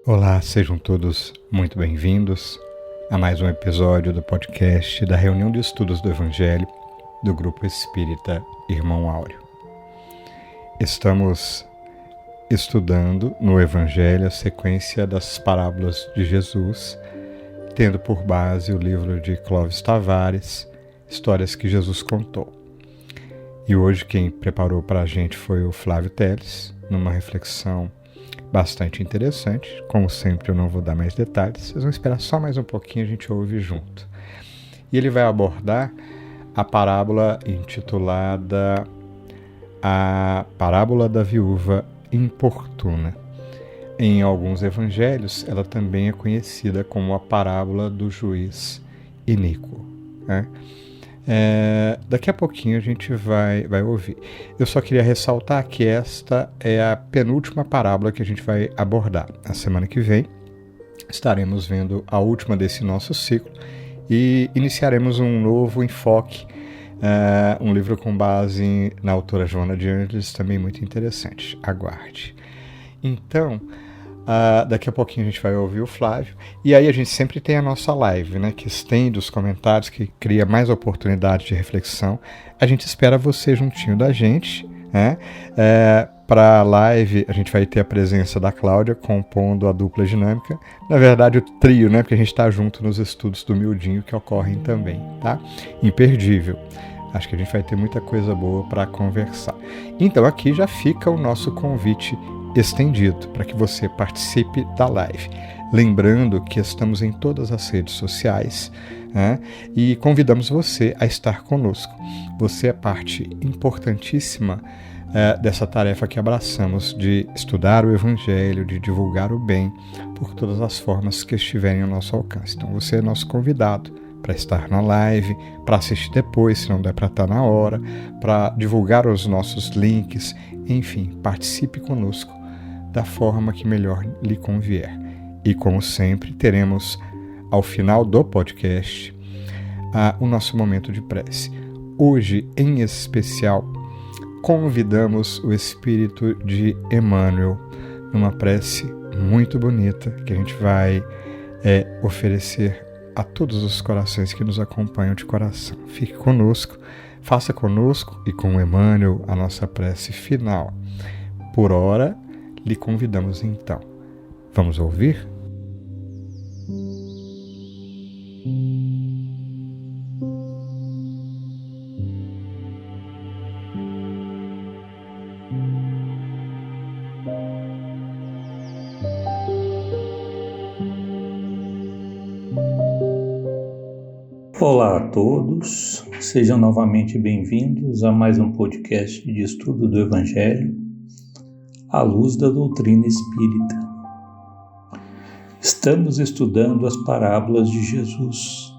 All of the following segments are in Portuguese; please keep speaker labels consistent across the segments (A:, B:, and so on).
A: Olá, sejam todos muito bem-vindos a mais um episódio do podcast da Reunião de Estudos do Evangelho do Grupo Espírita Irmão Áureo. Estamos estudando no Evangelho a sequência das parábolas de Jesus, tendo por base o livro de Clóvis Tavares, Histórias que Jesus Contou. E hoje quem preparou para a gente foi o Flávio Teles, numa reflexão bastante interessante. Como sempre, eu não vou dar mais detalhes, vocês vão esperar só mais um pouquinho, a gente ouve junto. E ele vai abordar a parábola intitulada A Parábola da Viúva Importuna. Em alguns evangelhos, ela também é conhecida como a parábola do juiz iníquo, né? Daqui a pouquinho a gente vai ouvir. Eu só queria ressaltar que esta é a penúltima parábola que a gente vai abordar. A semana que vem estaremos vendo a última desse nosso ciclo e iniciaremos um novo enfoque, um livro com base na autora Joana de Ângeles, também muito interessante. Aguarde. Então, daqui a pouquinho a gente vai ouvir o Flávio, e aí a gente sempre tem a nossa live, né, que estende os comentários, que cria mais oportunidades de reflexão. A gente espera você juntinho da gente, né? Para a live a gente vai ter a presença da Cláudia compondo a dupla dinâmica, na verdade o trio, né, porque a gente está junto nos estudos do Mildinho que ocorrem também, tá? Imperdível. Acho que a gente vai ter muita coisa boa para conversar. Então aqui já fica o nosso convite estendido para que você participe da live. Lembrando que estamos em todas as redes sociais, né, e convidamos você a estar conosco. Você é parte importantíssima dessa tarefa que abraçamos de estudar o Evangelho, de divulgar o bem por todas as formas que estiverem ao nosso alcance. Então você é nosso convidado para estar na live, para assistir depois, se não der para estar na hora, para divulgar os nossos links, enfim, participe conosco da forma que melhor lhe convier. E como sempre, teremos ao final do podcast o nosso momento de prece. Hoje, em especial, convidamos o Espírito de Emmanuel numa prece muito bonita que a gente vai oferecer a todos os corações que nos acompanham de coração. Fique conosco, faça conosco e com Emmanuel a nossa prece final. Por hora, lhe convidamos então. Vamos ouvir?
B: Olá a todos, sejam novamente bem-vindos a mais um podcast de estudo do Evangelho à luz da doutrina espírita. Estamos estudando as parábolas de Jesus,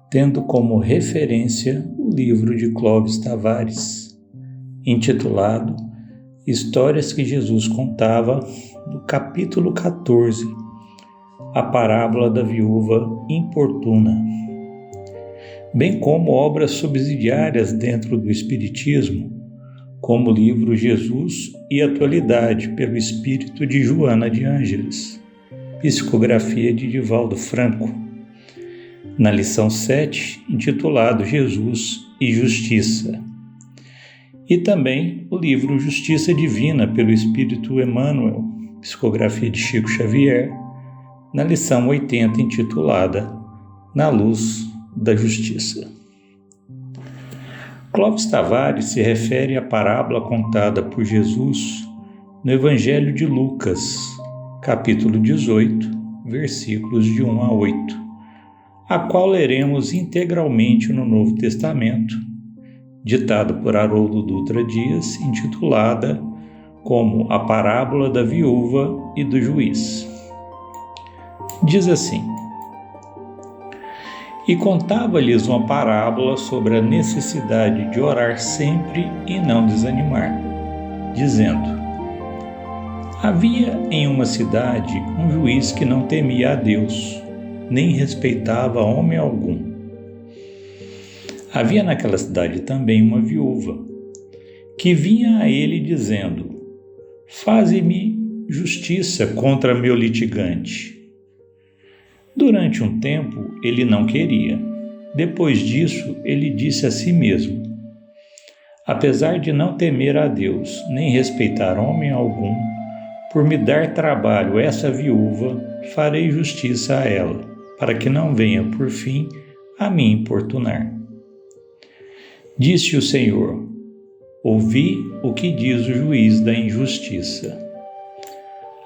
B: tendo como referência o livro de Clóvis Tavares, intitulado Histórias que Jesus Contava, do capítulo 14, a parábola da viúva importuna, bem como obras subsidiárias dentro do Espiritismo, como o livro Jesus e Atualidade, pelo espírito de Joana de Ângeles, psicografia de Divaldo Franco, na lição 7, intitulado Jesus e Justiça, e também o livro Justiça Divina, pelo espírito Emmanuel, psicografia de Chico Xavier, na lição 80, intitulada Na Luz da Justiça. Clóvis Tavares se refere à parábola contada por Jesus no Evangelho de Lucas, capítulo 18, versículos de 1 a 8, a qual leremos integralmente no Novo Testamento, ditado por Haroldo Dutra Dias, intitulada como A Parábola da Viúva e do Juiz. Diz assim: E contava-lhes uma parábola sobre a necessidade de orar sempre e não desanimar, dizendo: Havia em uma cidade um juiz que não temia a Deus, nem respeitava homem algum. Havia naquela cidade também uma viúva, que vinha a ele dizendo: Faze-me justiça contra meu litigante. Durante um tempo, ele não queria. Depois disso, ele disse a si mesmo: apesar de não temer a Deus, nem respeitar homem algum, por me dar trabalho essa viúva, farei justiça a ela, para que não venha, por fim, a me importunar. Disse o Senhor: ouvi o que diz o juiz da injustiça.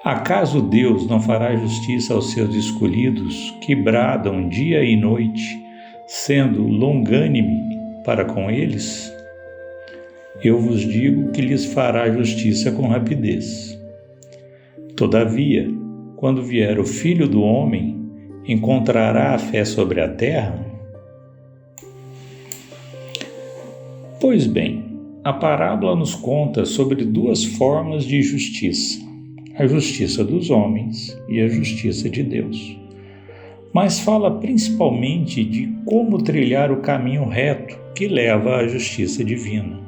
B: Acaso Deus não fará justiça aos seus escolhidos, que bradam dia e noite, sendo longânime para com eles? Eu vos digo que lhes fará justiça com rapidez. Todavia, quando vier o Filho do Homem, encontrará a fé sobre a terra? Pois bem, a parábola nos conta sobre duas formas de justiça: a justiça dos homens e a justiça de Deus. Mas fala principalmente de como trilhar o caminho reto que leva à justiça divina,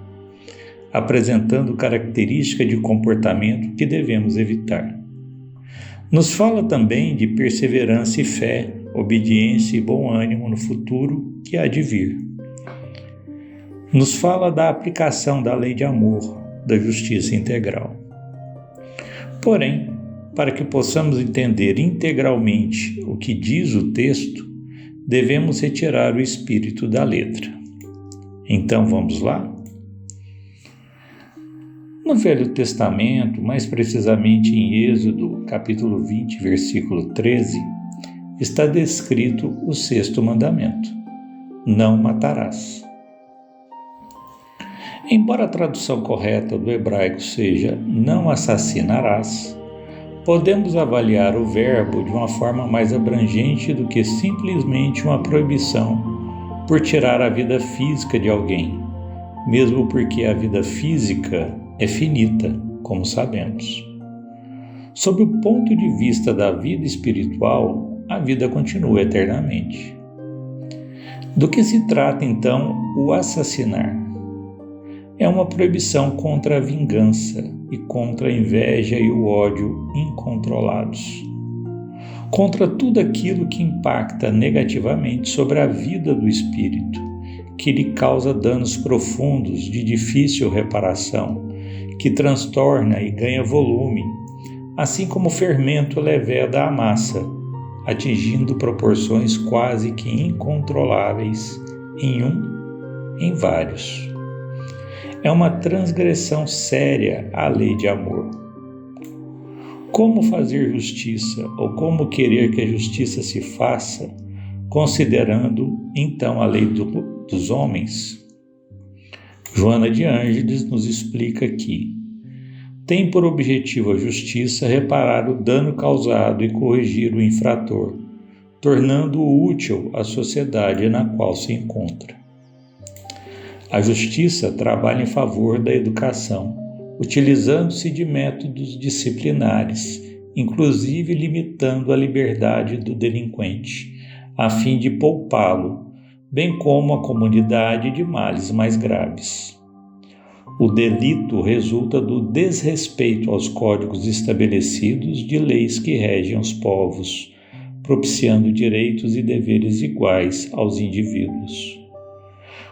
B: apresentando características de comportamento que devemos evitar. Nos fala também de perseverança e fé, obediência e bom ânimo no futuro que há de vir. Nos fala da aplicação da lei de amor, da justiça integral. Porém, para que possamos entender integralmente o que diz o texto, devemos retirar o espírito da letra. Então vamos lá? No Velho Testamento, mais precisamente em Êxodo, capítulo 20, versículo 13, está descrito o 6º mandamento: não matarás. Embora a tradução correta do hebraico seja não assassinarás, podemos avaliar o verbo de uma forma mais abrangente do que simplesmente uma proibição por tirar a vida física de alguém, mesmo porque a vida física é finita, como sabemos. Sob o ponto de vista da vida espiritual, a vida continua eternamente. Do que se trata, então, o assassinar? É uma proibição contra a vingança e contra a inveja e o ódio incontrolados. Contra tudo aquilo que impacta negativamente sobre a vida do espírito, que lhe causa danos profundos de difícil reparação, que transtorna e ganha volume, assim como o fermento leveda a massa, atingindo proporções quase que incontroláveis em vários. É uma transgressão séria à lei de amor. Como fazer justiça ou como querer que a justiça se faça, considerando então a lei dos homens? Joana de Ângeles nos explica que tem por objetivo a justiça reparar o dano causado e corrigir o infrator, tornando-o útil à sociedade na qual se encontra. A justiça trabalha em favor da educação, utilizando-se de métodos disciplinares, inclusive limitando a liberdade do delinquente, a fim de poupá-lo, bem como a comunidade de males mais graves. O delito resulta do desrespeito aos códigos estabelecidos de leis que regem os povos, propiciando direitos e deveres iguais aos indivíduos.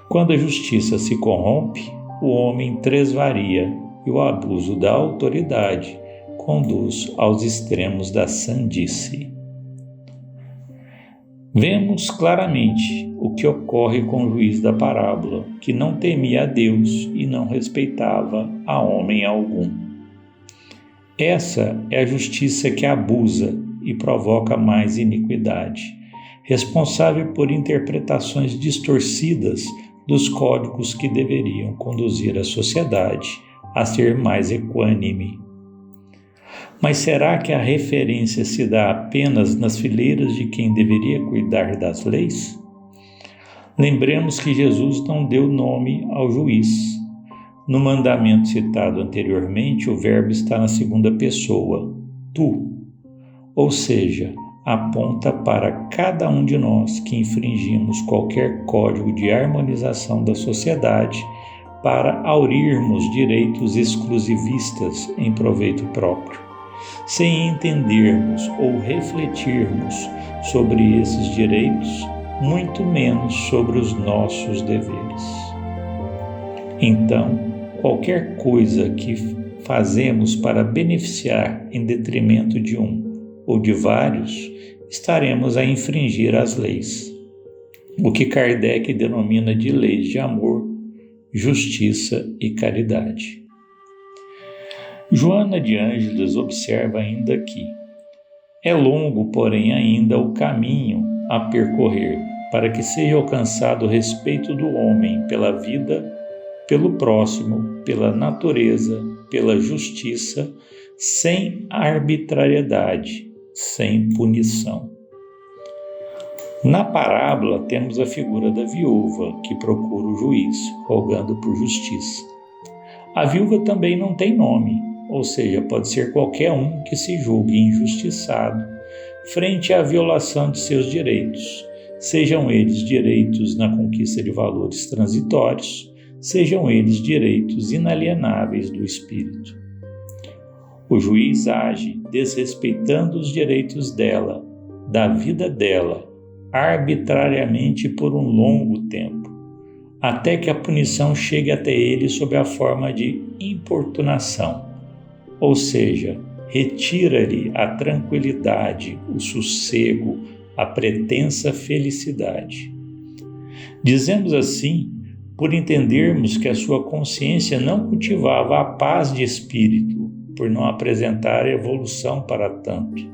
B: Quando a justiça se corrompe, o homem tresvaria e o abuso da autoridade conduz aos extremos da sandice. Vemos claramente o que ocorre com o juiz da parábola, que não temia a Deus e não respeitava a homem algum. Essa é a justiça que abusa e provoca mais iniquidade, responsável por interpretações distorcidas dos códigos que deveriam conduzir a sociedade a ser mais equânime. Mas será que a referência se dá apenas nas fileiras de quem deveria cuidar das leis? Lembremos que Jesus não deu nome ao juiz. No mandamento citado anteriormente, o verbo está na segunda pessoa, tu, ou seja, aponta para cada um de nós que infringimos qualquer código de harmonização da sociedade para aurirmos direitos exclusivistas em proveito próprio, Sem entendermos ou refletirmos sobre esses direitos, muito menos sobre os nossos deveres. Então, qualquer coisa que fazemos para beneficiar em detrimento de um ou de vários, estaremos a infringir as leis, o que Kardec denomina de leis de amor, justiça e caridade. Joana de Ângeles observa ainda que é longo, porém, ainda o caminho a percorrer para que seja alcançado o respeito do homem pela vida, pelo próximo, pela natureza, pela justiça, sem arbitrariedade, sem punição. Na parábola temos a figura da viúva que procura o juiz, rogando por justiça. A viúva também não tem nome, ou seja, pode ser qualquer um que se julgue injustiçado frente à violação de seus direitos, sejam eles direitos na conquista de valores transitórios, sejam eles direitos inalienáveis do espírito. O juiz age desrespeitando os direitos dela, da vida dela, arbitrariamente por um longo tempo, até que a punição chegue até ele sob a forma de importunação, ou seja, retira-lhe a tranquilidade, o sossego, a pretensa felicidade. Dizemos assim por entendermos que a sua consciência não cultivava a paz de espírito, por não apresentar evolução para tanto,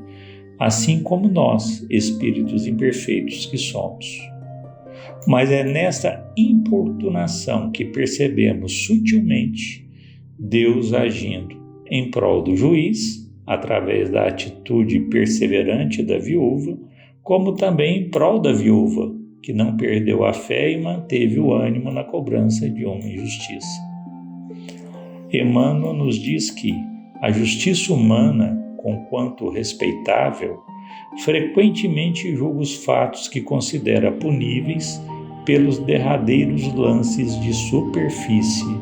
B: assim como nós, espíritos imperfeitos que somos. Mas é nesta importunação que percebemos sutilmente Deus agindo em prol do juiz, através da atitude perseverante da viúva, como também em prol da viúva, que não perdeu a fé e manteve o ânimo na cobrança de uma injustiça. Emmanuel nos diz que a justiça humana, conquanto respeitável, frequentemente julga os fatos que considera puníveis pelos derradeiros lances de superfície,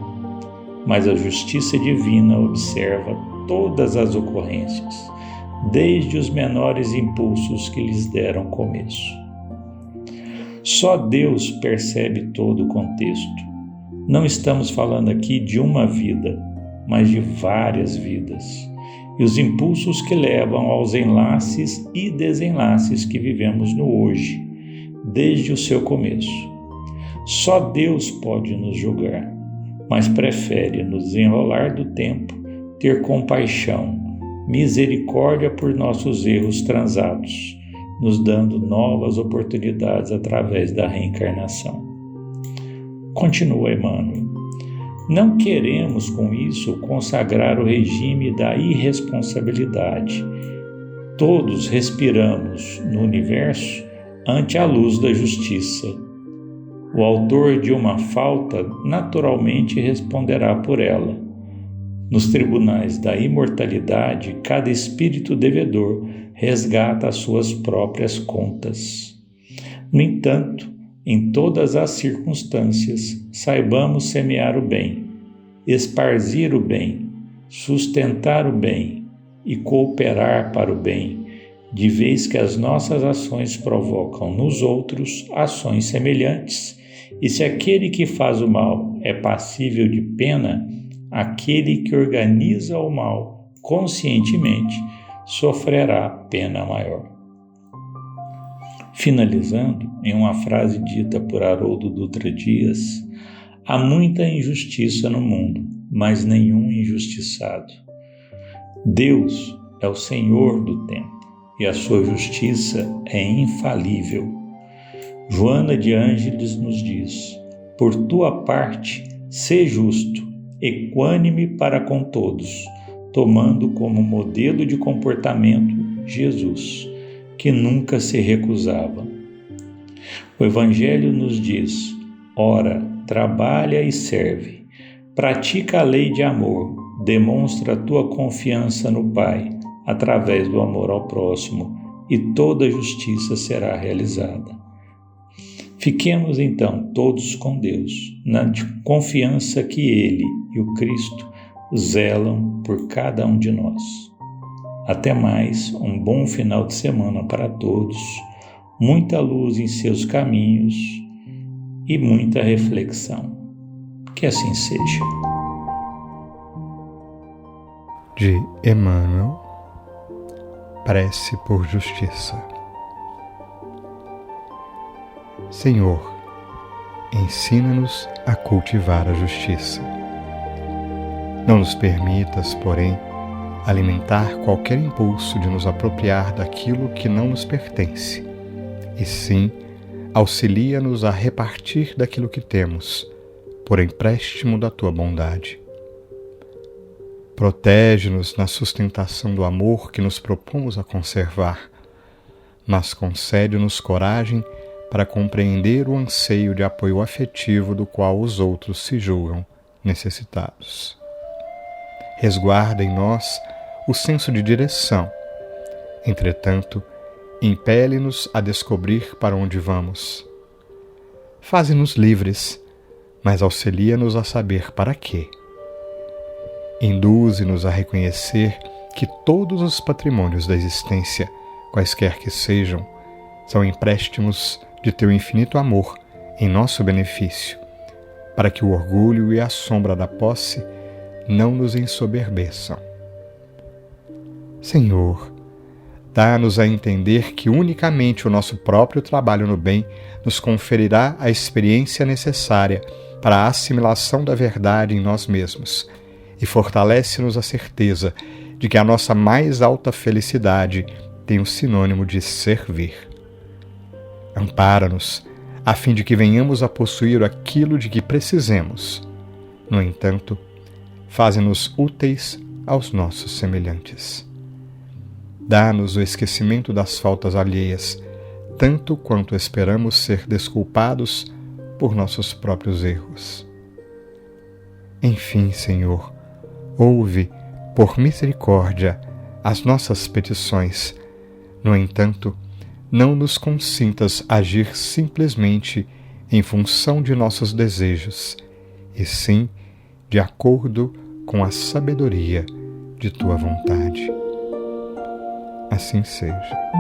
B: mas a justiça divina observa todas as ocorrências, desde os menores impulsos que lhes deram começo. Só Deus percebe todo o contexto. Não estamos falando aqui de uma vida, mas de várias vidas, e os impulsos que levam aos enlaces e desenlaces que vivemos no hoje, desde o seu começo. Só Deus pode nos julgar, mas prefere, no desenrolar do tempo, ter compaixão, misericórdia por nossos erros transatos, nos dando novas oportunidades através da reencarnação. Continua Emmanuel. Não queremos com isso consagrar o regime da irresponsabilidade. Todos respiramos no universo ante a luz da justiça. O autor de uma falta naturalmente responderá por ela. Nos tribunais da imortalidade, cada espírito devedor resgata as suas próprias contas. No entanto, em todas as circunstâncias, saibamos semear o bem, esparzir o bem, sustentar o bem e cooperar para o bem, de vez que as nossas ações provocam nos outros ações semelhantes, e se aquele que faz o mal é passível de pena, aquele que organiza o mal conscientemente sofrerá pena maior. Finalizando, em uma frase dita por Haroldo Dutra Dias, há muita injustiça no mundo, mas nenhum injustiçado. Deus é o Senhor do tempo e a sua justiça é infalível. Joana de Ângeles nos diz: por tua parte, sê justo, equânime para com todos, tomando como modelo de comportamento Jesus, que nunca se recusava. O Evangelho nos diz: ora, trabalha e serve, pratica a lei de amor, demonstra a tua confiança no Pai, através do amor ao próximo, e toda justiça será realizada. Fiquemos então todos com Deus, na confiança que Ele e o Cristo zelam por cada um de nós. Até mais, um bom final de semana para todos, muita luz em seus caminhos e muita reflexão. Que assim seja.
A: De Emmanuel, prece por justiça. Senhor, ensina-nos a cultivar a justiça. Não nos permitas, porém, alimentar qualquer impulso de nos apropriar daquilo que não nos pertence, e sim, auxilia-nos a repartir daquilo que temos, por empréstimo da tua bondade. Protege-nos na sustentação do amor que nos propomos a conservar, mas concede-nos coragem para compreender o anseio de apoio afetivo do qual os outros se julgam necessitados. Resguarda em nós o senso de direção. Entretanto, impele-nos a descobrir para onde vamos. Faze-nos livres, mas auxilia-nos a saber para quê. Induze-nos a reconhecer que todos os patrimônios da existência, quaisquer que sejam, são empréstimos de teu infinito amor em nosso benefício, para que o orgulho e a sombra da posse não nos ensoberbeçam. Senhor, dá-nos a entender que unicamente o nosso próprio trabalho no bem nos conferirá a experiência necessária para a assimilação da verdade em nós mesmos e fortalece-nos a certeza de que a nossa mais alta felicidade tem o sinônimo de servir. Ampara-nos, a fim de que venhamos a possuir aquilo de que precisemos. No entanto, faze-nos úteis aos nossos semelhantes. Dá-nos o esquecimento das faltas alheias, tanto quanto esperamos ser desculpados por nossos próprios erros. Enfim, Senhor, ouve, por misericórdia, as nossas petições. No entanto, não nos consintas agir simplesmente em função de nossos desejos, e sim de acordo com a sabedoria de tua vontade. Assim seja.